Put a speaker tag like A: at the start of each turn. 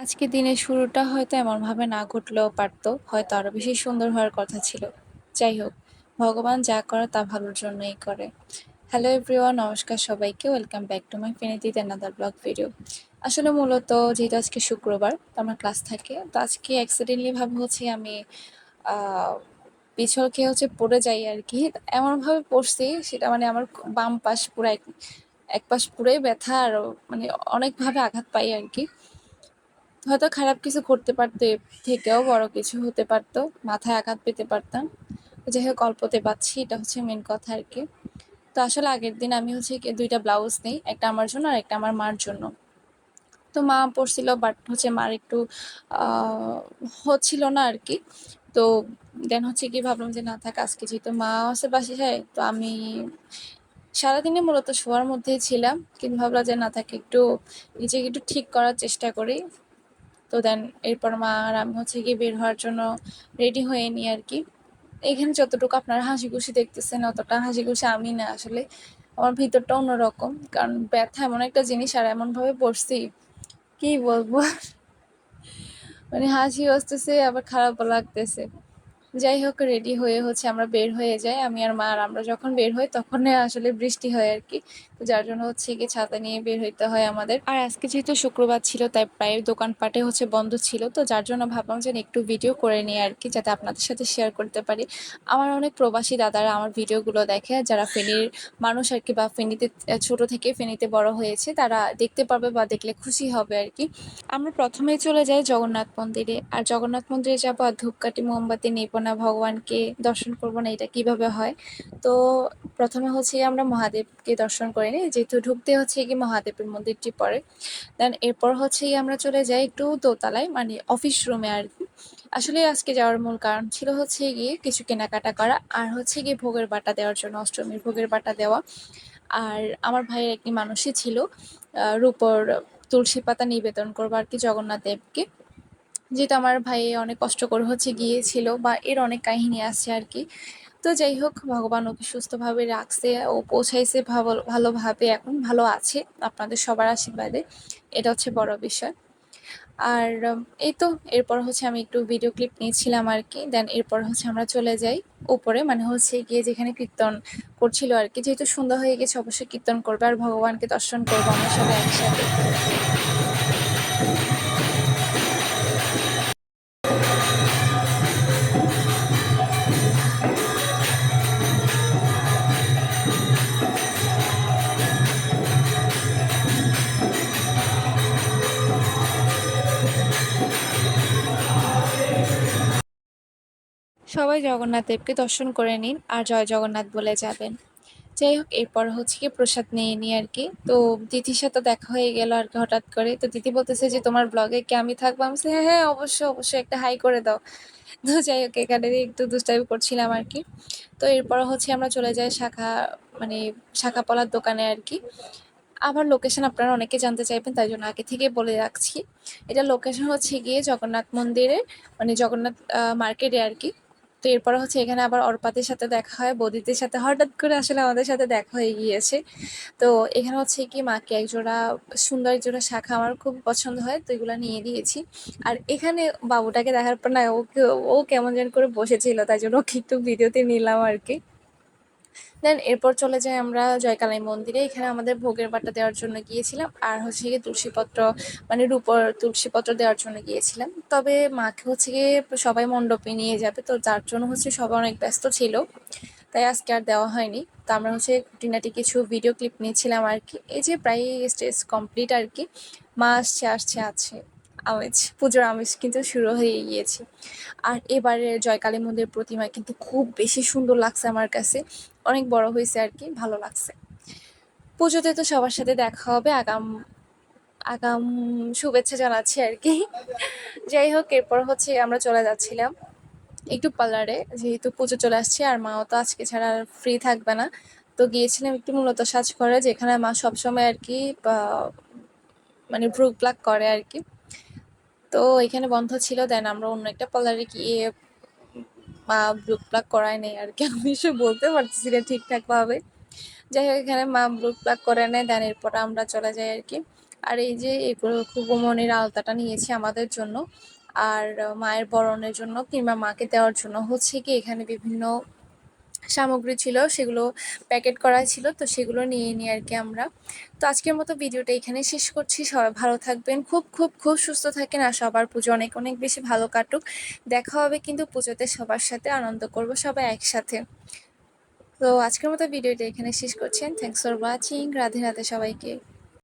A: আজকে দিনের শুরুটা হয়তো এমনভাবে না ঘটলেও পারতো, হয়তো আরো বেশি সুন্দর হওয়ার কথা ছিল। যাই হোক, ভগবান যা করে তা ভালোর জন্যই করে। হ্যালো এভরিওয়ান, নমস্কার সবাইকে, welcome back to my finitive another blog video. আসলে মূলত যেহেতু আজকে শুক্রবার, তো আমার ক্লাস থাকে, তো আজকে অ্যাক্সিডেন্টলি ভাবে হচ্ছে আমি আহ পিছল খেয়ে পড়ে যাই আর কি। এমনভাবে পড়ছি, সেটা মানে আমার বাম পাশ পুরো এক পাশ পুরাই ব্যথা, আর মানে অনেকভাবে আঘাত পাই আর কি। হয়তো খারাপ কিছু করতে পারতো, এর থেকেও বড় কিছু হতে পারতো, মাথায় আঘাত পেতে পারতাম। তো যাই হোক, অল্পতে পাচ্ছি, এটা হচ্ছে মেন কথা আর কি। তো আসলে আগের দিন আমি দুইটা ব্লাউজ নেই, একটা আমার জন্য আর একটা আমার মার জন্য। তো মা পড়ছিল, বাট মার একটু আহ হচ্ছিল না আর কি। তো দেন কি ভাবলাম যে না থাক, আজকে যেহেতু মা আছে বাসায়, তো আমি সারাদিনে মূলত শোয়ার মধ্যেই ছিলাম, কিন্তু ভাবলাম যে না থাক, একটু নিজেকে একটু ঠিক করার চেষ্টা করি। তো দেন এরপর মা আর আমি গিয়ে বের হওয়ার জন্য রেডি হয়ে নিই আর কি। এখানে যতটুকু আপনারা হাসি খুশি দেখতেছেন, অতটা হাসি খুশি আমি না আসলে। আমার ভিতরটা অন্যরকম, কারণ ব্যথা এমন একটা জিনিস, আর এমন ভাবে পড়ছি, কি বলবো। মানে হাসি আসতেছে, আবার খারাপও লাগতেছে। যাই হোক, রেডি হয়ে আমরা বের হয়ে যাই, আমি আর মা। আর আমরা যখন বের হই তখন আসলে বৃষ্টি হয় আর কি। তো যার জন্য কি ছাতা নিয়ে বের হইতে হয় আমাদের। আর আজকে যেহেতু শুক্রবার ছিল, তাই প্রায় দোকানপাটে বন্ধ ছিল, তো যার জন্য ভাবলাম যে একটু ভিডিও করে নিই আর কি, যাতে আপনাদের সাথে শেয়ার করতে পারি। আমার অনেক প্রবাসী দাদারা আমার ভিডিওগুলো দেখে, যারা ফেনীর মানুষ আর কি, বা ফেনীতে ছোট থেকে ফেনীতে বড় হয়েছে, তারা দেখতে পাবে বা দেখলে খুশি হবে আর কি। আমরা প্রথমেই চলে যাই জগন্নাথ মন্দিরে, আর জগন্নাথ মন্দিরে যাবো আর ধূপকাঠি মোমবাতি নেব না, ভগবানকে দর্শন করবো না, এটা কিভাবে হয়। তো প্রথমে আমরা মহাদেবকে দর্শন করে নিই, যেহেতু ঢুকতে কি মহাদেবের মন্দিরটি পড়ে। দেন এরপর আমরা চলে যাই একটু দোতলায়, মানে অফিস রুমে আর কি। আসলে আজকে যাওয়ার মূল কারণ ছিল গিয়ে কিছু কেনাকাটা করা, আর গিয়ে ভোগের বাটা দেওয়ার জন্য, অষ্টমীর ভোগের বাটা দেওয়া। আর আমার ভাইয়ের একটি মানসী ছিল, রূপোর তুলসী পাতা নিবেদন করবো আর কি জগন্নাথ দেবকে। যেটা আমার ভাই অনেক কষ্ট করে গিয়েছিল, বা এর অনেক কাহিনী আছে আর কি। তো যাই হোক, ভগবান ওকে সুস্থভাবে রাখছে, ও পৌঁছাইছে ভালোভাবে, এখন ভালো আছে আপনাদের সবার আশীর্বাদে। এটা বড় বিষয়। আর এই তো, এরপর আমি একটু ভিডিও ক্লিপ নিয়েছিলাম আর কি। দেন এরপর আমরা চলে যাই উপরে, মানে গিয়ে যেখানে কীর্তন করছিল আর কি। যেহেতু সন্ধ্যা হয়ে গেছে, অবশ্যই কীর্তন করবে আর ভগবানকে দর্শন করবো আমরা সবাই একসাথে। সবাই জগন্নাথ দেবকে দর্শন করে নিন আর জয় জগন্নাথ বলে যাবেন। যাই হোক, এরপর কি প্রসাদ নিয়ে নিই আর কি। তো দিদির সাথে দেখা হয়ে গেল আর কি হঠাৎ করে। তো দিদি বলতেছে যে তোমার ব্লগে কি আমি থাকবো? আমি বলছি, হ্যাঁ হ্যাঁ, অবশ্যই অবশ্যই, একটা হাই করে দাও। তো যাই হোক, এখানে একটু দুষ্টামি করছিলাম আর কি। তো এরপর আমরা চলে যাই মানে শাখা পলার দোকানে আর কি। আমার লোকেশন আপনারা অনেকে জানতে চাইবেন, তাই জন্য আগে থেকে বলে রাখছি। এটা লোকেশন গিয়ে জগন্নাথ মন্দিরে, মানে জগন্নাথ মার্কেটে আর কি। তো এরপর এখানে আবার অর্পাতের সাথে দেখা হয়, বৌদিদের সাথে হঠাৎ করে আসলে আমাদের সাথে দেখা হয়ে গিয়েছে। তো এখানে কি মাকে একজোড়া সুন্দর একজোড়া শাখা আমার খুব পছন্দ হয়, তো এগুলো নিয়ে দিয়েছি। আর এখানে বাবুটাকে দেখার পর না, ও কেমন যেন করে বসেছিল, তাই জন্য ওকে একটু ভিডিওতে নিলাম আর কি। দেন এরপর চলে যাই আমরা জয়কালী মন্দিরে। এখানে আমাদের ভোগের বাটা দেওয়ার জন্য গিয়েছিলাম, আর গিয়ে তুলসীপত্র, মানে রূপোর তুলসীপত্র দেওয়ার জন্য গিয়েছিলাম। তবে মাকে গিয়ে সবাই মণ্ডপে নিয়ে যাবে, তো যার জন্য সবাই অনেক ব্যস্ত ছিল, তাই আজকে আর দেওয়া হয়নি। তো আমরা খুঁটিনাটি কিছু ভিডিও ক্লিপ নিয়েছিলাম আর কি। এই যে প্রায় স্টেজ কমপ্লিট আর কি, মা আসছে আসছে আছে, আমেজ, পুজোর আমেজ কিন্তু শুরু হয়ে গিয়েছে। আর এবারে জয়কালী মন্দির প্রতিমা কিন্তু খুব বেশি সুন্দর লাগছে আমার কাছে, অনেক বড় হয়েছে আর কি, ভালো লাগছে। পুজোতে তো সবার সাথে দেখা হবে, আগাম আগাম শুভেচ্ছা জানাচ্ছি আর কি। যাই হোক, এরপর আমরা চলে যাচ্ছিলাম একটু পার্লারে, যেহেতু পুজো চলে আসছে আর মাও তো আজকে ছাড়া ফ্রি থাকবে না। তো গিয়েছিলাম একটু মূলত সাজ করে, যেখানে মা সবসময় আর কি মানে ভ্রু প্লাক করে আর কি। তো এখানে বন্ধ ছিল, দেন আমরা অন্য একটা পার্লারে গিয়ে মা ভ্রু প্লাক করায় নেই আর কি। আমি এসব বলতে পারতেছি না ঠিকঠাক ভাবে। যাই হোক, এখানে মা ভ্রু প্লাক করে নেয়, দেন এরপর আমরা চলে যাই আর কি। আর এই যে এগুলো খুকুমনির আলতাটা নিয়েছি আমাদের জন্য, আর মায়ের বরণের জন্য কিংবা মাকে দেওয়ার জন্য হচ্ছে কি এখানে বিভিন্ন সামগ্রী ছিল, সেগুলো প্যাকেট করা ছিল, তো সেগুলো নিয়ে নিই আর কি আমরা। তো আজকের মতো ভিডিওটা এখানে শেষ করছি। সবাই ভালো থাকবেন, খুব খুব খুব সুস্থ থাকেন, আর সবার পুজো অনেক অনেক বেশি ভালো কাটুক। দেখা হবে কিন্তু পুজোতে, সবার সাথে আনন্দ করব সবাই একসাথে। তো আজকের মতো ভিডিওটা এখানে শেষ করছেন। Thanks for watching. Radhe Radhe সবাইকে।